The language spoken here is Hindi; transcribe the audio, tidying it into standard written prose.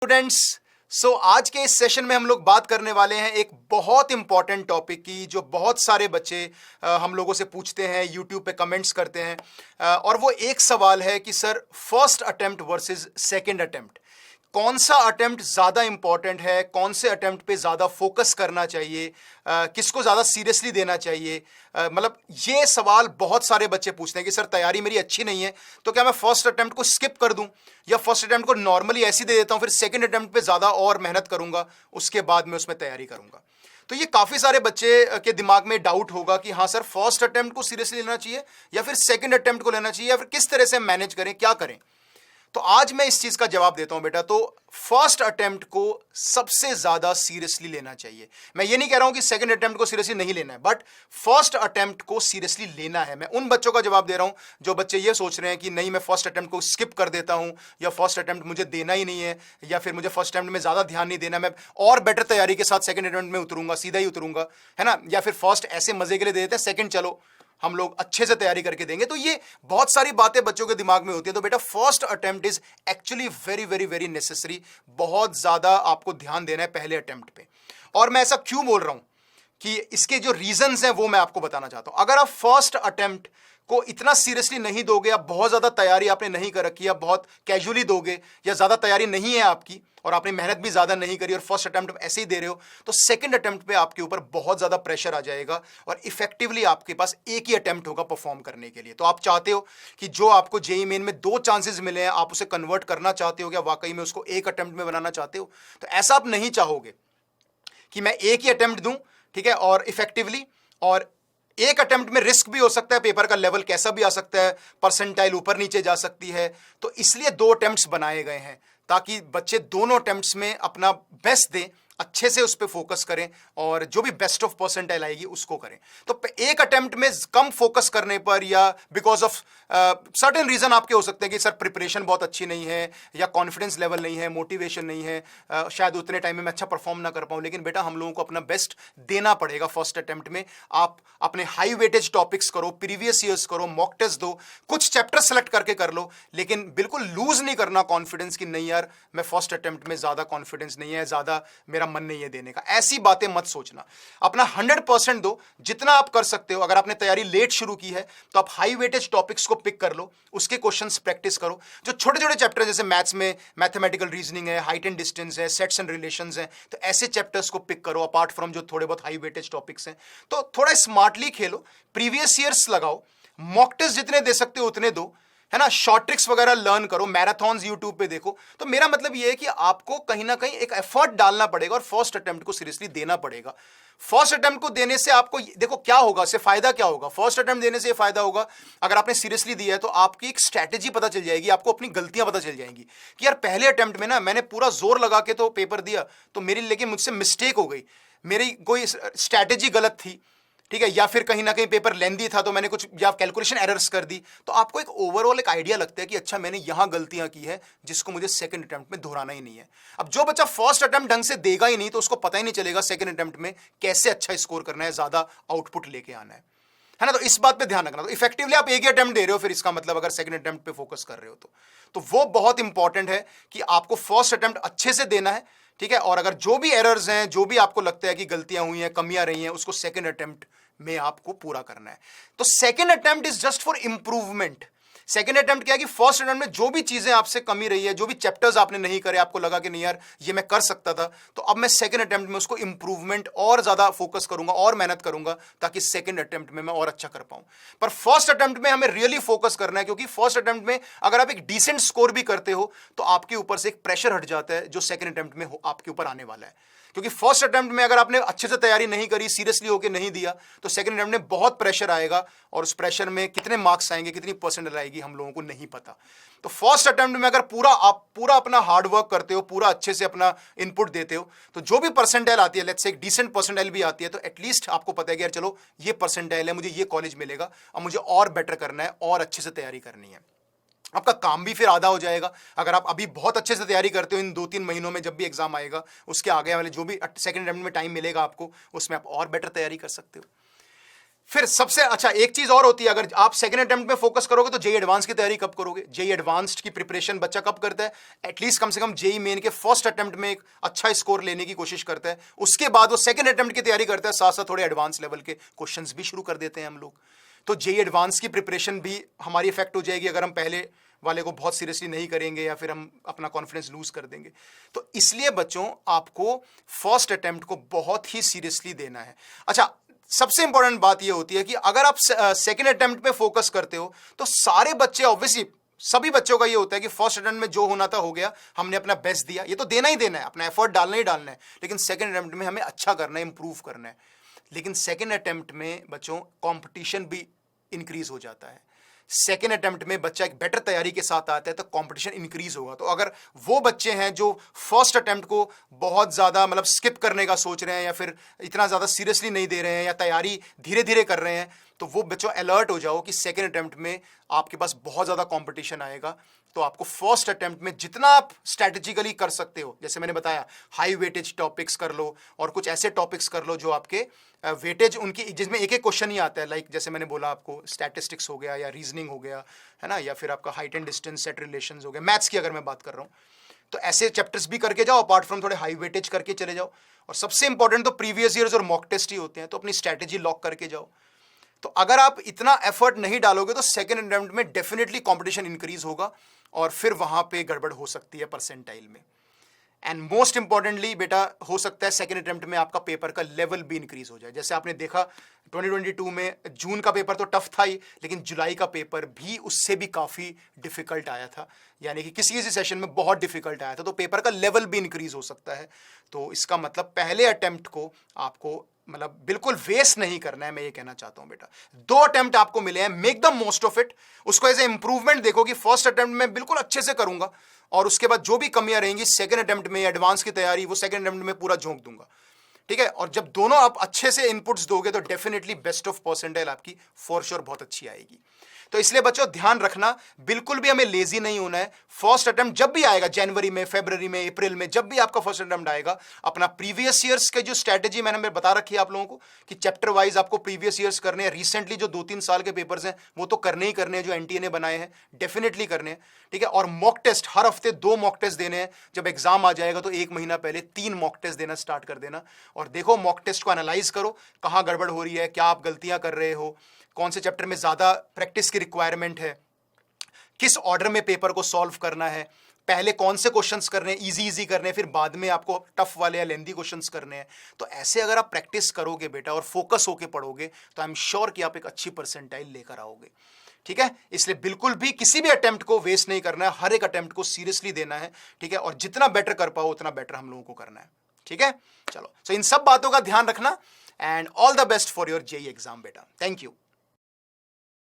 स्टूडेंट्स। आज के इस सेशन में हम लोग बात करने वाले हैं एक बहुत इंपॉर्टेंट टॉपिक की, जो बहुत सारे बच्चे हम लोगों से पूछते हैं, यूट्यूब पे कमेंट्स करते हैं। और वो एक सवाल है कि sir, first attempt versus second attempt, कौन सा अटेम्प्ट ज़्यादा इंपॉर्टेंट है, कौन से अटेम्प्ट पे ज़्यादा फोकस करना चाहिए, किसको ज़्यादा सीरियसली देना चाहिए। मतलब ये सवाल बहुत सारे बच्चे पूछते हैं कि सर, तैयारी मेरी अच्छी नहीं है, तो क्या मैं फर्स्ट अटेम्प्ट को स्किप कर दूं, या फर्स्ट अटेम्प्ट को नॉर्मली ऐसे दे देता हूं, फिर सेकंड अटेम्प्ट पे ज़्यादा और मेहनत करूंगा, उसके बाद मैं उसमें तैयारी करूंगा। तो ये काफ़ी सारे बच्चे के दिमाग में डाउट होगा कि हाँ सर, फर्स्ट अटेम्प्ट को सीरियसली लेना चाहिए या फिर सेकंड अटेम्प्ट को लेना चाहिए, या फिर किस तरह से मैनेज करें, क्या करें। तो आज मैं इस चीज का जवाब देता हूं बेटा। तो फर्स्ट अटेम्प्ट को सबसे ज्यादा सीरियसली लेना चाहिए। मैं ये नहीं कह रहा हूं कि सेकंड अटेम्प्ट को सीरियसली नहीं लेना है, बट फर्स्ट अटेम्प्ट को सीरियसली लेना है। मैं उन बच्चों का जवाब दे रहा हूं जो बच्चे ये सोच रहे हैं कि नहीं, मैं फर्स्ट अटेम्प्ट को स्किप कर देता हूं, या फर्स्ट अटेम्प्ट मुझे देना ही नहीं है, या फिर मुझे फर्स्ट अटेम्प्ट में ज्यादा ध्यान नहीं देना, मैं और बेटर तैयारी के साथ सेकंड अटेम्प्ट में उतरूंगा, सीधा ही उतरूंगा, है ना। या फिर फर्स्ट ऐसे मजे के लिए दे देते हैं, सेकंड चलो हम लोग अच्छे से तैयारी करके देंगे। तो ये बहुत सारी बातें बच्चों के दिमाग में होती है। तो बेटा, first attempt is actually very very very necessary. बहुत ज्यादा आपको ध्यान देना है पहले अटेम्प्ट पे। और मैं ऐसा क्यों बोल रहा हूं कि इसके जो रीजंस हैं वो मैं आपको बताना चाहता हूं। अगर आप फर्स्ट अटेम्प्ट को इतना सीरियसली नहीं दोगे, आप बहुत ज्यादा तैयारी आपने नहीं कर रखी, आप बहुत कैजुअली दोगे, या ज्यादा तैयारी नहीं है आपकी और आपने मेहनत भी ज्यादा नहीं करी और फर्स्ट अटेम्प्ट ऐसे ही दे रहे हो, तो सेकंड अटेम्प्ट पे आपके ऊपर बहुत ज्यादा प्रेशर आ जाएगा और इफेक्टिवली आपके पास एक ही अटेम्प्ट होगा परफॉर्म करने के लिए। तो आप चाहते हो कि जो आपको जेईई मेन में 2 चांसेस मिले हैं, आप उसे कन्वर्ट करना चाहते हो, या वाकई में उसको एक अटेम्प्ट में बनाना चाहते हो। तो ऐसा आप नहीं चाहोगे कि मैं एक ही अटेम्प्ट दूं, ठीक है, और इफेक्टिवली, और एक अटेम्प्ट में रिस्क भी हो सकता है, पेपर का लेवल कैसा भी आ सकता है, परसेंटाइल ऊपर नीचे जा सकती है। तो इसलिए 2 अटेम्प्ट्स बनाए गए हैं ताकि बच्चे दोनों अटेम्प्ट्स में अपना बेस्ट दें, अच्छे से उस पर फोकस करें और जो भी बेस्ट ऑफ परसेंटाइल आएगी उसको करें। तो एक अटेम्प्ट में कम फोकस करने पर, या बिकॉज ऑफ सर्टेन रीजन आपके हो सकते हैं कि सर प्रिपरेशन बहुत अच्छी नहीं है, या कॉन्फिडेंस लेवल नहीं है, मोटिवेशन नहीं है, शायद उतने टाइम में मैं अच्छा परफॉर्म ना कर पाऊं। लेकिन बेटा, हम लोगों को अपना बेस्ट देना पड़ेगा फर्स्ट अटेम्प्ट में। आप अपने हाई वेटेज टॉपिक्स करो, प्रीवियस ईयर्स करो, मॉक टेस्ट दो, कुछ चैप्टर सेलेक्ट करके कर लो, लेकिन बिल्कुल लूज नहीं करना कॉन्फिडेंस कि नहीं यार, मैं फर्स्ट अटेम्प्ट में ज्यादा कॉन्फिडेंस नहीं है, ज्यादा मेरा मन नहीं है देने का। ऐसी बातें मत सोचना, अपना 100% दो, जितना आप कर सकते हो। अगर आपने तैयारी लेट शुरू की है तो आप हाई वेटेज टॉपिक्स को पिक कर लो, उसके क्वेश्चंस प्रैक्टिस करो। जो छोटे छोटे चैप्टर जैसे मैथ्स में मैथमेटिकल रीजनिंग है, हाइट एंड डिस्टेंस है, सेट्स एंड रिलेशंस है, तो ऐसे चैप्टर्स को पिक करो अपार्ट फ्रॉम जो थोड़े बहुत हाई वेटेज टॉपिक्स हैं। तो थोड़ा स्मार्टली खेलो, प्रीवियस ईयर्स लगाओ, मॉक टेस्ट जितने दे सकते हो उतने दो, है ना। शॉर्ट ट्रिक्स वगैरह लर्न करो, मैराथॉन्स यूट्यूब पे देखो। तो मेरा मतलब ये है कि आपको कहीं ना कहीं एक एफर्ट डालना पड़ेगा और फर्स्ट अटेम्प्ट को सीरियसली देना पड़ेगा। फर्स्ट अटेम्प्ट को देने से आपको देखो क्या होगा, इससे फायदा क्या होगा। फर्स्ट अटेम्प्ट देने से ये फायदा होगा, अगर आपने सीरियसली दिया है तो आपकी एक स्ट्रैटेजी पता चल जाएगी, आपको अपनी गलतियां पता चल जाएंगी कि यार पहले अटेम्प्ट में ना मैंने पूरा जोर लगा के तो पेपर दिया, तो मेरी लेकिन मुझसे मिस्टेक हो गई, मेरी कोई स्ट्रैटेजी गलत थी, ठीक है, या फिर कहीं ना कहीं पेपर लेंदी था तो मैंने कुछ या कैलकुलेशन एरर्स कर दी। तो आपको एक ओवरऑल एक आइडिया लगता है कि अच्छा, मैंने यहां गलतियां की है जिसको मुझे सेकंड अटेम्प्ट में दोहराना ही नहीं है। अब जो बच्चा फर्स्ट अटेम्प्ट ढंग से देगा ही नहीं, तो उसको पता ही नहीं चलेगा सेकंड अटेम्प्ट में कैसे अच्छा स्कोर करना है, ज्यादा आउटपुट लेके आना है ना। तो इस बात पे ध्यान रखना। तो इफेक्टिवली आप एक ही अटेम्प्ट दे रहे हो, फिर इसका मतलब अगर सेकंड अटेम्प्ट पे फोकस कर रहे हो तो वो बहुत इंपॉर्टेंट है कि आपको फर्स्ट अटेम्प्ट अच्छे से देना है, ठीक है। और अगर जो भी एरर्स हैं, जो भी आपको लगता है कि गलतियां हुई हैं, कमियां रही हैं, उसको सेकंड अटेम्प्ट में आपको पूरा करना है। तो second attempt is just for improvement. Second attempt क्या है कि फर्स्ट अटेम्प्ट में जो भी चीजें आपसे कमी रही है, जो भी चैप्टर्स आपने नहीं करे, आपको लगा कि नहीं यार ये मैं कर सकता था, तो अब मैं सेकंड अटेम्प्ट में उसको इंप्रूवमेंट और ज्यादा फोकस करूंगा और मेहनत करूंगा ताकि सेकंड अटेम्प्ट में मैं और अच्छा कर पाऊं। पर फर्स्ट अटेम्प्ट में हमें रियली फोकस करना है, क्योंकि फर्स्ट अटेम्प्ट में अगर आप एक डिसेंट स्कोर भी करते हो तो आपके ऊपर से एक प्रेशर हट जाता है जो सेकंड अटेम्प्ट में आपके ऊपर आने वाला है। क्योंकि फर्स्ट अटेम्प्ट में अगर आपने अच्छे से तैयारी नहीं करी, सीरियसली होकर नहीं दिया, तो सेकंड अटेम्प्ट में बहुत प्रेशर आएगा, और उस प्रेशर में कितने मार्क्स आएंगे, कितनी परसेंटेज आएगी, हम लोगों को नहीं पता। तो फर्स्ट अटेम्प्ट में अगर आप पूरा अपना हार्ड वर्क करते हो, पूरा अच्छे से अपना इनपुट देते हो, तो जो भी परसेंटाइल आती है, लेट्स से एक डिसेंट परसेंटाइल भी आती है, तो एटलीस्ट आपको पता है कि यार चलो ये परसेंटाइल है, मुझे ये कॉलेज मिलेगा, अब मुझे और बेटर करना है और अच्छे से तैयारी करनी है। आपका काम भी फिर आधा हो जाएगा। अगर आप अभी बहुत अच्छे से तैयारी करते हो, इन 2-3 महीनों में जब भी एग्जाम आएगा, उसके आगे वाले जो भी सेकंड अटेम्प्ट में टाइम मिलेगा आपको, उसमें आप और बेटर तैयारी कर सकते हो। फिर सबसे अच्छा एक चीज और होती है, अगर आप सेकंड अटेम्प्ट में फोकस करोगे तो जेई एडवांस की तैयारी कब करोगे? जेई एडवांस्ड की प्रिपरेशन बच्चा कब करता है? एटलीस्ट कम से कम जेई मेन के फर्स्ट अटेम्प्ट में एक अच्छा स्कोर लेने की कोशिश करता है, उसके बाद वो सेकंड अटेम्प्ट की तैयारी करता है, साथ साथ थोड़े एडवांस लेवल के क्वेश्चंस भी शुरू कर देते हैं हम लोग। तो जेई एडवांस की प्रिपरेशन भी हमारी इफेक्ट हो जाएगी अगर हम पहले वाले को बहुत सीरियसली नहीं करेंगे या फिर हम अपना कॉन्फिडेंस लूज कर देंगे। तो इसलिए बच्चों आपको फर्स्ट अटेम्प्ट को बहुत ही सीरियसली देना है। अच्छा, सबसे इंपॉर्टेंट बात यह होती है कि अगर आप सेकंड अटेम्प्ट पे फोकस करते हो तो सारे बच्चे, ऑब्वियसली सभी बच्चों का ये होता है कि फर्स्ट अटेम्प्ट में जो होना था हो गया, हमने अपना बेस्ट दिया, ये तो देना ही देना है, अपना एफर्ट डालना ही डालना है, लेकिन सेकंड अटेम्प्ट में हमें अच्छा करना है, इंप्रूव करना है। लेकिन सेकंड अटेम्प्ट में बच्चों कंपटीशन भी इंक्रीज हो जाता है। सेकेंड अटेम्प्ट में बच्चा एक बेटर तैयारी के साथ आता है तो कंपटीशन इंक्रीज होगा। तो अगर वो बच्चे हैं जो फर्स्ट अटेम्प्ट को बहुत ज़्यादा मतलब स्किप करने का सोच रहे हैं या फिर इतना ज़्यादा सीरियसली नहीं दे रहे हैं या तैयारी धीरे धीरे कर रहे हैं, तो वो बच्चों अलर्ट हो जाओ कि सेकेंड अटेम्प्ट में आपके पास बहुत ज़्यादा कॉम्पिटिशन आएगा। तो आपको फर्स्ट अटेम्प्ट में जितना आप स्ट्रैटेजिकली कर सकते हो, जैसे मैंने बताया हाई वेटेज टॉपिक्स कर लो और कुछ ऐसे टॉपिक्स कर लो जो आपके वेटेज उनकी जिसमें एक एक क्वेश्चन ही आता है, लाइक जैसे मैंने बोला आपको स्टैटिस्टिक्स हो गया या रीजनिंग हो गया, है ना, या फिर आपका height and distance set relations हो गया, मैथ्स की अगर मैं बात कर रहा हूँ, तो ऐसे चैप्टर्स भी करके जाओ, अपार्ट फ्रॉम थोड़े हाई वेटेज करके चले जाओ। और सबसे इंपॉर्टेंट तो प्रीवियस ईयर्स और मॉक टेस्ट ही होते हैं, तो अपनी स्ट्रैटेजी लॉक करके जाओ। तो अगर आप इतना एफर्ट नहीं डालोगे तो सेकेंड अटेम्प्ट में डेफिनेटली कॉम्पिटिशन इंक्रीज होगा और फिर वहां पे गड़बड़ हो सकती है परसेंटाइल में। एंड मोस्ट इंपॉर्टेंटली बेटा, हो सकता है सेकेंड अटेम्प्ट में आपका पेपर का लेवल भी इंक्रीज हो जाए। जैसे आपने देखा 2022 में जून का पेपर तो टफ था ही, लेकिन जुलाई का पेपर भी उससे भी काफ़ी डिफिकल्ट आया था, यानी कि किसी किसी सेशन में बहुत डिफिकल्ट आया था, तो पेपर का लेवल भी इंक्रीज हो सकता है। तो इसका मतलब पहले अटेम्प्ट को आपको मतलब बिल्कुल वेस्ट नहीं करना है, मैं ये कहना चाहता हूं बेटा। 2 अटेम्प्ट आपको मिले हैं, make the most of it. उसको एज ए इंप्रूवमेंट देखो कि फर्स्ट अटेम्प्ट में बिल्कुल अच्छे से करूंगा और उसके बाद जो भी कमियां रहेंगी सेकंड अटेम्प्ट में एडवांस की तैयारी वो सेकंड अटेम्प्ट में पूरा झोंक दूंगा, ठीक है। और जब दोनों आप अच्छे से इनपुट्स दोगे तो डेफिनेटली बेस्ट ऑफ परसेंटाइल आपकी फॉर श्योर बहुत अच्छी आएगी। तो इसलिए बच्चों ध्यान रखना, बिल्कुल भी हमें लेजी नहीं होना है। फर्स्ट अटेम्प्ट जब भी आएगा, जनवरी में, फरवरी में, अप्रैल में, जब भी आपका फर्स्ट अटेम्प्ट आएगा, अपना प्रीवियस ईयर्स के जो स्ट्रैटेजी मैंने बता रखी है आप लोगों को कि चैप्टर वाइज आपको प्रीवियस ईयर्स करने हैं, रिसेंटली जो 2-3 साल के पेपर्स हैं वो तो करने ही करने हैं, जो एनटीए ने बनाए हैं डेफिनेटली करने हैं, ठीक है। और मॉक टेस्ट हर हफ्ते 2 मॉक टेस्ट देने हैं। जब एग्जाम आ जाएगा तो 1 महीना पहले 3 मॉक टेस्ट देना स्टार्ट कर देना और देखो मॉक टेस्ट को एनालाइज करो, कहाँ गड़बड़ हो रही है, क्या आप गलतियां कर रहे हो, कौन से चैप्टर में ज्यादा प्रैक्टिस की रिक्वायरमेंट है, किस ऑर्डर में पेपर को सॉल्व करना है, पहले कौन से क्वेश्चंस करने हैं, इजी करने हैं, फिर बाद में आपको टफ वाले या लेंदी क्वेश्चंस करने हैं। तो ऐसे अगर आप प्रैक्टिस करोगे बेटा और फोकस होके पढ़ोगे तो आई एम श्योर कि आप एक अच्छी परसेंटाइल लेकर आओगे, ठीक है। इसलिए बिल्कुल भी किसी भी अटेम्प्ट को वेस्ट नहीं करना है, हर एक अटेम्प्ट को सीरियसली देना है, ठीक है। और जितना बेटर कर पाओ उतना बेटर हम लोगों को करना है, ठीक है। चलो, सो इन सब बातों का ध्यान रखना and all the best for your JEE exam बेटा। Thank you.